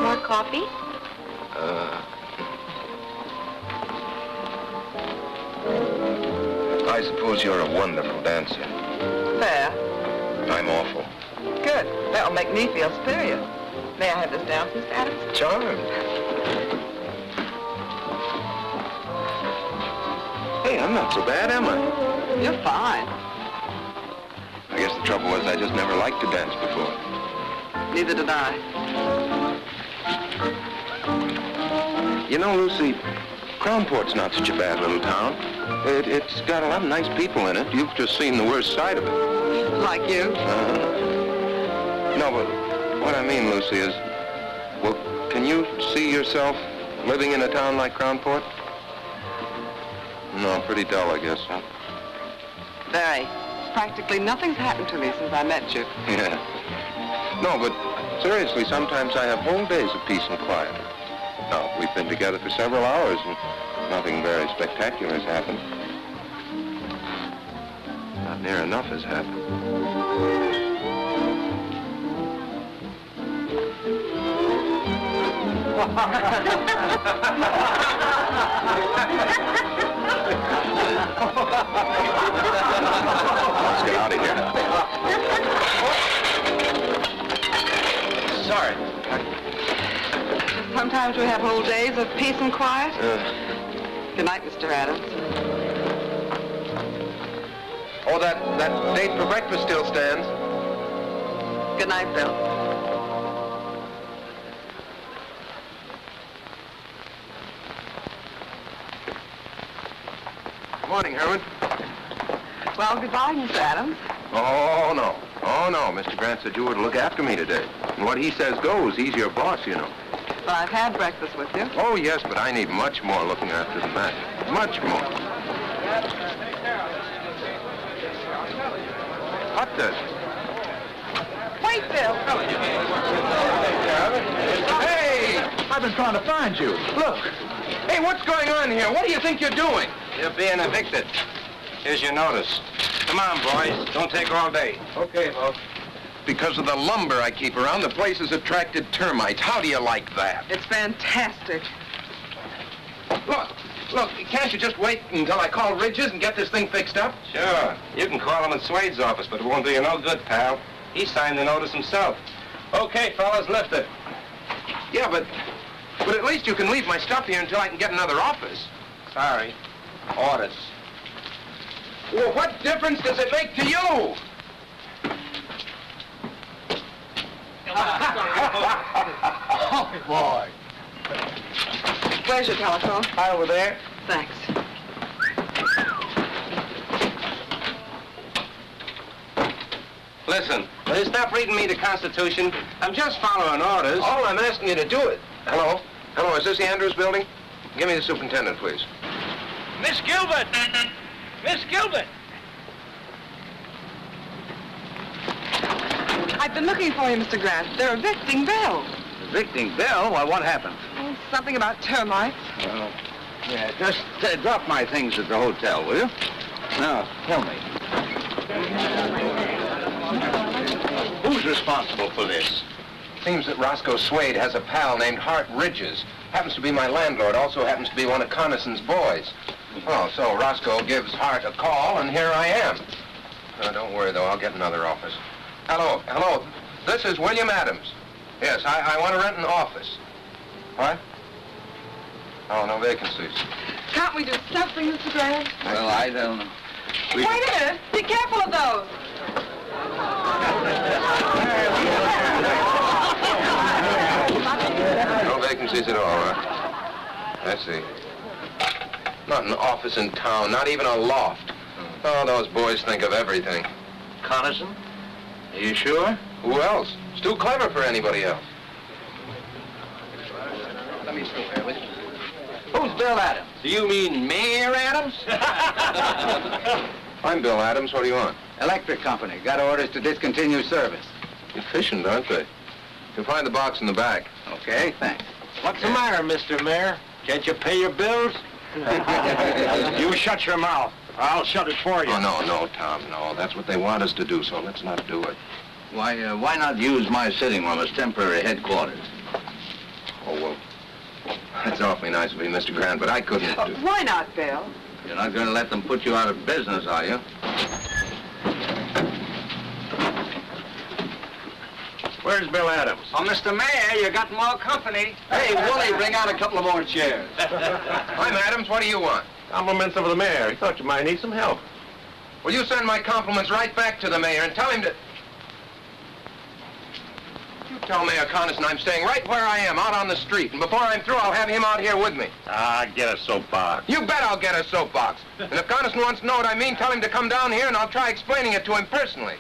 More coffee? I suppose you're a wonderful dancer. Fair. I'm awful. Good. That'll make me feel superior. May I have this dance, Mr. Adams? Charmed. Hey, I'm not so bad, am I? You're fine. I guess the trouble was I just never liked to dance before. Neither did I. You know, Lucy, Crownport's not such a bad little town. It's got a lot of nice people in it. You've just seen the worst side of it. Like you? No, but what I mean, Lucy, is, well, can you see yourself living in a town like Crownport? No, pretty dull, I guess, huh? Very. Practically nothing's happened to me since I met you. Yeah. No, but seriously, sometimes I have whole days of peace and quiet. Now, we've been together for several hours, and nothing very spectacular has happened. Not near enough has happened. Let's get out of here. Sorry. Sometimes we have whole days of peace and quiet. Good night, Mr. Adams. Oh, that date for breakfast still stands. Good night, Bill. Good morning, Herman. Well, goodbye, Mr. Adams. Oh, no. Oh, no. Mr. Grant said you were to look after me today. And what he says goes. He's your boss, you know. But I've had breakfast with you. Oh, yes, but I need much more looking after than that. Much more. What the? Wait, Bill. Hey! I've been trying to find you. Look. Hey, what's going on here? What do you think you're doing? You're being evicted. Here's your notice. Come on, boys. Don't take all day. Okay, boss. Because of the lumber I keep around, the place has attracted termites. How do you like that? It's fantastic. Look, can't you just wait until I call Ridges and get this thing fixed up? Sure. You can call him at Swade's office, but it won't do you no good, pal. He signed the notice himself. Okay, fellas, lift it. Yeah, but at least you can leave my stuff here until I can get another office. Sorry. Orders. Well, what difference does it make to you? Oh, boy. Where's your telephone? Right over there. Thanks. Listen, will you stop reading me the Constitution? I'm just following orders. All I'm asking you to do it. Hello? Hello, is this the Andrews building? Give me the superintendent, please. Miss Gilbert! Miss Gilbert! I've been looking for you, Mr. Grant. They're evicting Bill. Evicting Bill? Why, what happened? Oh, something about termites. Yeah, just drop my things at the hotel, will you? Now, tell me. Who's responsible for this? Seems that Roscoe Swade has a pal named Hart Ridges. Happens to be my landlord, also happens to be one of Connison's boys. Oh, so Roscoe gives Hart a call, and here I am. Don't worry, though. I'll get another office. Hello. This is William Adams. Yes, I want to rent an office. What? Oh, no vacancies. Can't we do something, Mr. Grant? Well, I don't know. Wait a minute. Be careful of those. No vacancies at all, huh? I see. Not an office in town, not even a loft. Oh, those boys think of everything. Carlson? Are you sure? Who else? It's too clever for anybody else. Let me stay there with you. Who's Bill Adams? Do you mean Mayor Adams? I'm Bill Adams. What do you want? Electric company. Got orders to discontinue service. Efficient, aren't they? You'll find the box in the back. Okay, thanks. What's the matter, Mr. Mayor? Can't you pay your bills? You shut your mouth. I'll shut it for you. Oh, no, Tom, no. That's what they want us to do, so let's not do it. Why not use my sitting room as temporary headquarters? Oh, well, that's awfully nice of you, Mr. Grant, but I couldn't do... Why not, Bill? You're not going to let them put you out of business, are you? Where's Bill Adams? Oh, Mr. Mayor, you got more company. Hey, Wooly, bring out a couple of more chairs. I'm Adams. What do you want? Compliments of the mayor. He thought you might need some help. Will you send my compliments right back to the mayor and tell him to... You tell Mayor Carlson I'm staying right where I am, out on the street. And before I'm through, I'll have him out here with me. Get a soapbox. You bet I'll get a soapbox. And if Carlson wants to know what I mean, tell him to come down here and I'll try explaining it to him personally.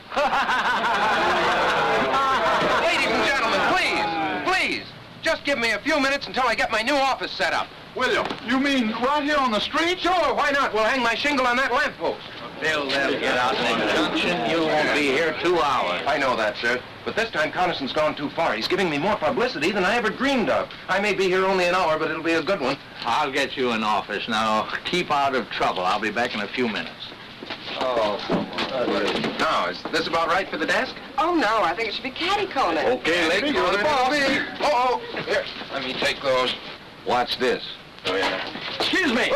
Ladies and gentlemen, please, just give me a few minutes until I get my new office set up. William, you mean right here on the street? Sure, why not? We'll hang my shingle on that lamppost. Bill, they'll get out in the junction. You won't be here 2 hours. I know that, sir. But this time, Carlson's gone too far. He's giving me more publicity than I ever dreamed of. I may be here only an hour, but it'll be a good one. I'll get you an office. Now, keep out of trouble. I'll be back in a few minutes. Oh, come on. Now, is this about right for the desk? Oh, no. I think it should be catty-corner. Okay, lady, you're the boss. Oh, here, let me take those. Watch this. Oh, yeah. Excuse me.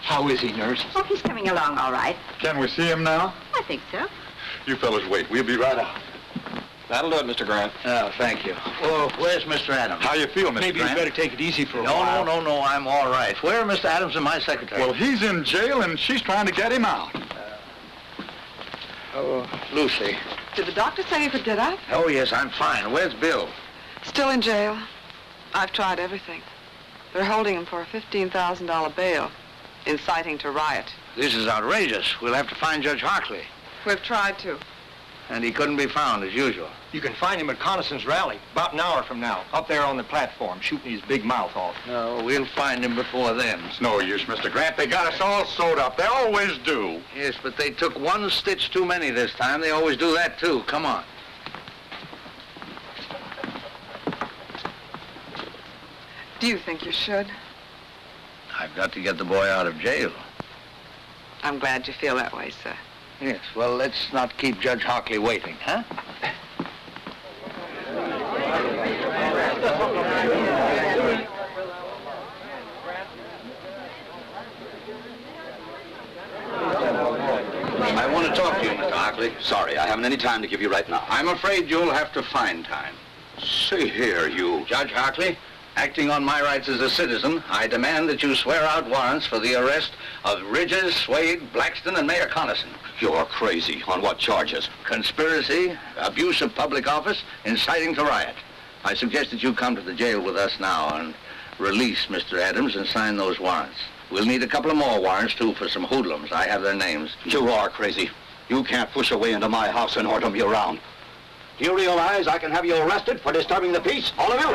How is he, nurse? Oh, he's coming along all right. Can we see him now? I think so. You fellas wait. We'll be right out. That'll do it, Mr. Grant. Oh, thank you. Oh, where's Mr. Adams? How you feel, Mr. Maybe Grant? you better take it easy for a while. No, I'm all right. Where are Mr. Adams and my secretary? Well, he's in jail, and she's trying to get him out. Lucy. Did the doctor say he could get up? Oh, yes, I'm fine. Where's Bill? Still in jail. I've tried everything. They're holding him for a $15,000 bail, inciting to riot. This is outrageous. We'll have to find Judge Hartley. We've tried to. And he couldn't be found, as usual. You can find him at Connison's rally, about an hour from now, up there on the platform, shooting his big mouth off. No, we'll find him before then. It's no use, Mr. Grant. They got us all sewed up. They always do. Yes, but they took one stitch too many this time. They always do that, too. Come on. Do you think you should? I've got to get the boy out of jail. I'm glad you feel that way, sir. Yes, well, let's not keep Judge Hartley waiting, huh? want to talk to you, Mr. Hockley. Sorry, I haven't any time to give you right now. I'm afraid you'll have to find time. See here, you... Judge Hockley, acting on my rights as a citizen, I demand that you swear out warrants for the arrest of Ridges, Swade, Blackston, and Mayor Carlson. You're crazy. On what charges? Conspiracy, abuse of public office, inciting to riot. I suggest that you come to the jail with us now and release Mr. Adams and sign those warrants. We'll need a couple of more warrants, too, for some hoodlums. I have their names. You are crazy. You can't push a way into my house and order me around. Do you realize I can have you arrested for disturbing the peace, all of you?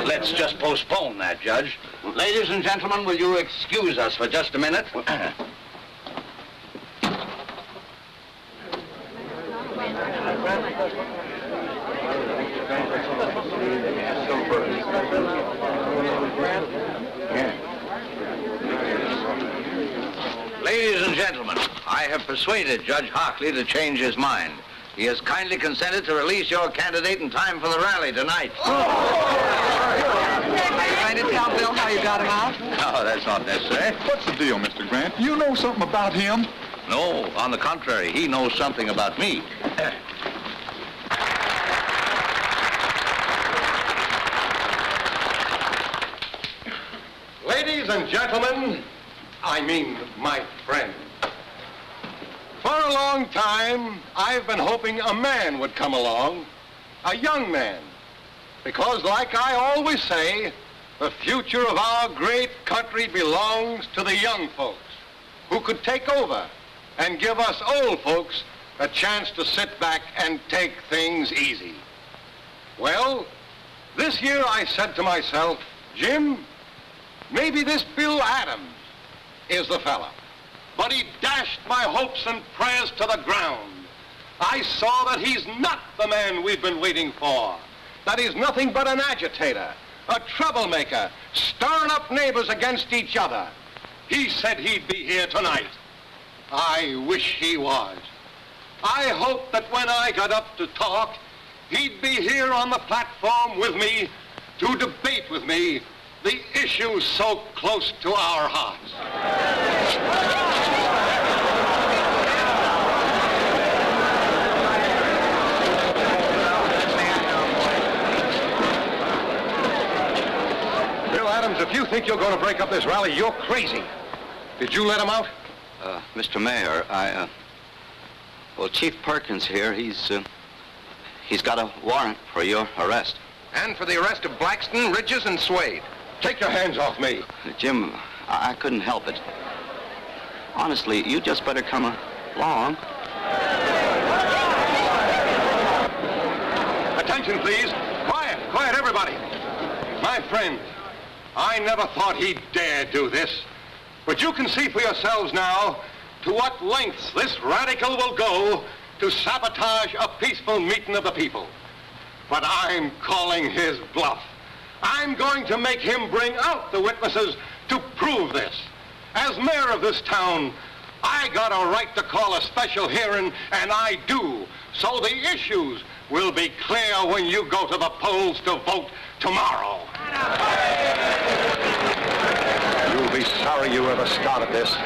Let's just postpone that, Judge. Ladies and gentlemen, will you excuse us for just a minute? Ladies and gentlemen, I have persuaded Judge Hockley to change his mind. He has kindly consented to release your candidate in time for the rally tonight. Are you going to tell Bill how you got him out? No, that's not necessary. What's the deal, Mr. Grant? You know something about him? No, on the contrary, he knows something about me. Ladies and gentlemen, I mean my friends. For a long time, I've been hoping a man would come along, a young man. Because like I always say, the future of our great country belongs to the young folks who could take over and give us old folks a chance to sit back and take things easy. Well, this year I said to myself, Jim, maybe this Bill Adams is the fella. But he dashed my hopes and prayers to the ground. I saw that he's not the man we've been waiting for. That he's nothing but an agitator, a troublemaker, stirring up neighbors against each other. He said he'd be here tonight. I wish he was. I hoped that when I got up to talk, he'd be here on the platform with me to debate with me the issues so close to our hearts. Bill Adams, if you think you're going to break up this rally, you're crazy. Did you let him out? Mr. Mayor, well, Chief Perkins here, he's got a warrant for your arrest. And for the arrest of Blackston, Ridges, and Swade. Take your hands off me. Jim, I couldn't help it. Honestly, you just better come along. Attention, please. Quiet, quiet, everybody. My friends, I never thought he'd dare do this. But you can see for yourselves now to what lengths this radical will go to sabotage a peaceful meeting of the people. But I'm calling his bluff. I'm going to make him bring out the witnesses to prove this. As mayor of this town, I got a right to call a special hearing, and I do. So the issues will be clear when you go to the polls to vote tomorrow. You'll be sorry you ever started this.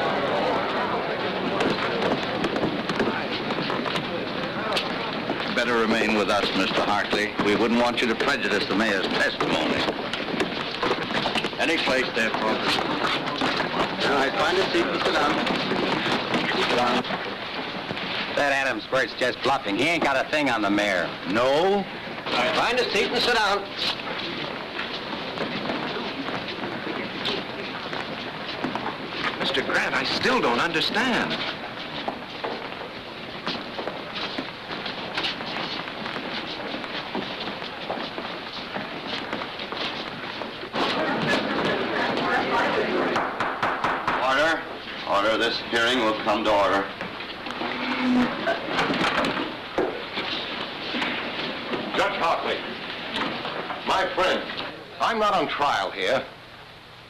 Better remain with us, Mr. Hockley. We wouldn't want you to prejudice the mayor's testimony. Any place there, folks. All right, find a seat and sit down. Sit down. That Adams bird's just bluffing. He ain't got a thing on the mayor. No? Find a seat and sit down. Mr. Grant, I still don't understand. Order. This hearing will come to order. Judge Hockley, my friend, I'm not on trial here.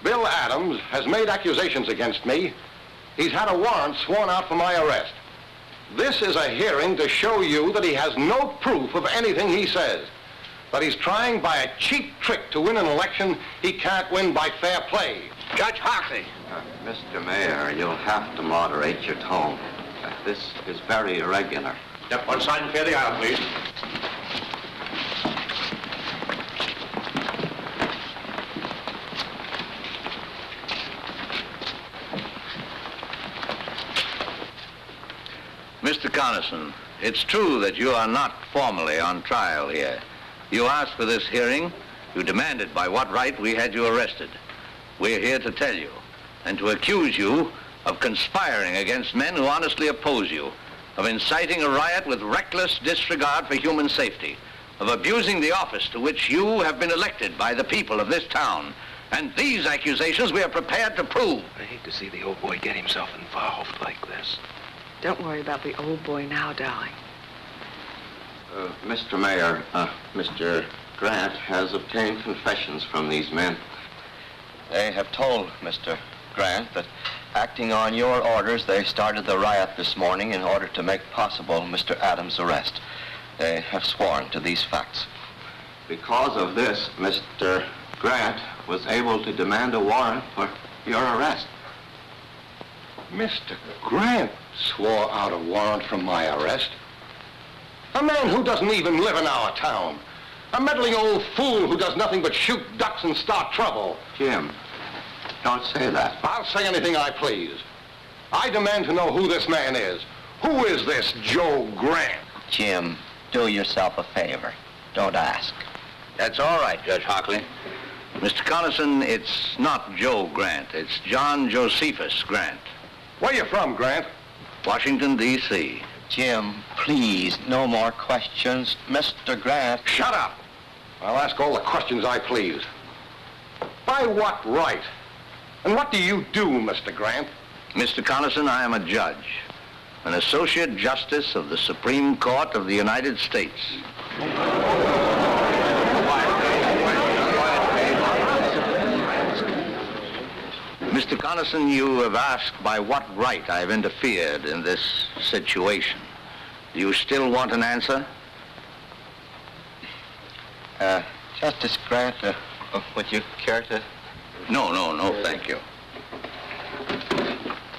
Bill Adams has made accusations against me. He's had a warrant sworn out for my arrest. This is a hearing to show you that he has no proof of anything he says. That he's trying by a cheap trick to win an election he can't win by fair play. Judge Hockley. Mr. Mayor, you'll have to moderate your tone. This is very irregular. Step one side and clear the aisle, please. Mr. Carlson, it's true that you are not formally on trial here. You asked for this hearing. You demanded by what right we had you arrested. We're here to tell you and to accuse you of conspiring against men who honestly oppose you, of inciting a riot with reckless disregard for human safety, of abusing the office to which you have been elected by the people of this town. And these accusations we are prepared to prove. I hate to see the old boy get himself involved like this. Don't worry about the old boy now, darling. Mr. Mayor, Mr. Grant has obtained confessions from these men. They have told Mr. Grant that acting on your orders, they started the riot this morning in order to make possible Mr. Adams' arrest. They have sworn to these facts. Because of this, Mr. Grant was able to demand a warrant for your arrest. Mr. Grant swore out a warrant for my arrest. A man who doesn't even live in our town. A meddling old fool who does nothing but shoot ducks and start trouble. Jim, don't say that. I'll say anything I please. I demand to know who this man is. Who is this Joe Grant? Jim, do yourself a favor. Don't ask. That's all right, Judge Hockley. Mr. Carlson, it's not Joe Grant. It's John Josephus Grant. Where you from, Grant? Washington, D.C. Jim, please, no more questions. Mr. Grant. Shut up. I'll ask all the questions I please. By what right? And what do you do, Mr. Grant? Mr. Carlson, I am a judge, an Associate Justice of the Supreme Court of the United States. Mr. Carlson, you have asked by what right I've interfered in this situation. Do you still want an answer? Justice Grant, would you care to? No, thank you.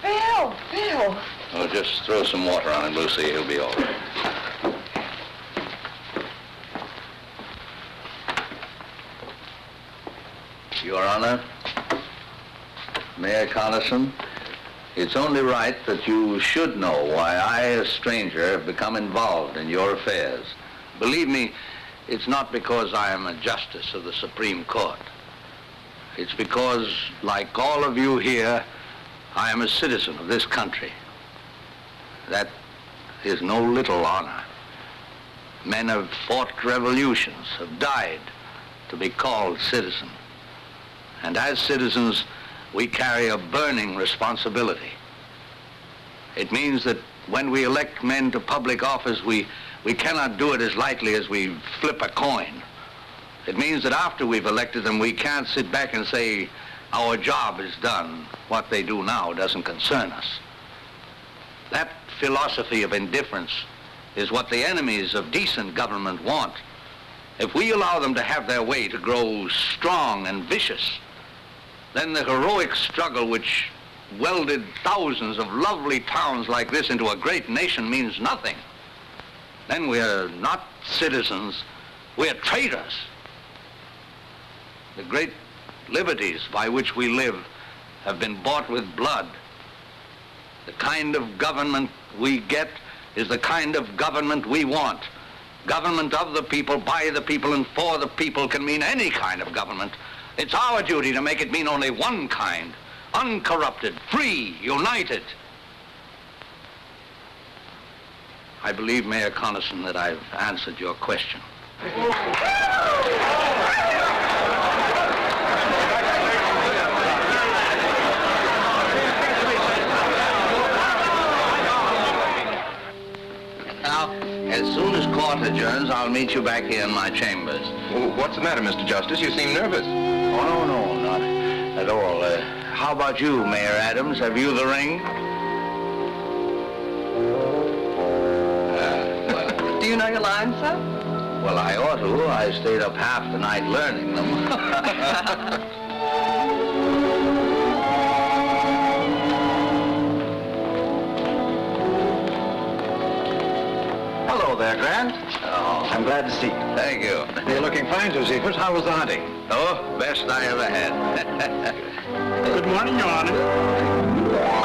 Bill! Oh, just throw some water on him, Lucy. He'll be all right. Your Honor, Mayor Carlson, it's only right that you should know why I, a stranger, have become involved in your affairs. Believe me, it's not because I am a justice of the Supreme Court. It's because, like all of you here, I am a citizen of this country. That is no little honor. Men have fought revolutions, have died to be called citizen. And as citizens, we carry a burning responsibility. It means that when we elect men to public office, we cannot do it as lightly as we flip a coin. It means that after we've elected them, we can't sit back and say, our job is done. What they do now doesn't concern us. That philosophy of indifference is what the enemies of decent government want. If we allow them to have their way, to grow strong and vicious, then the heroic struggle which welded thousands of lovely towns like this into a great nation means nothing. Then we're not citizens, we're traitors. The great liberties by which we live have been bought with blood. The kind of government we get is the kind of government we want. Government of the people, by the people, and for the people can mean any kind of government. It's our duty to make it mean only one kind, uncorrupted, free, united. I believe, Mayor Carlson, that I've answered your question. Now, as soon as court adjourns, I'll meet you back here in my chambers. Well, what's the matter, Mr. Justice? You seem nervous. Oh, no, not at all. How about you, Mayor Adams? Have you the ring? Do you know your lines, sir? Well, I ought to. I stayed up half the night learning them. there, Grant. Oh, I'm glad to see you. thank you. You're looking fine, Josephus. How was the hunting? Oh, best I ever had. Good morning, Your Honor.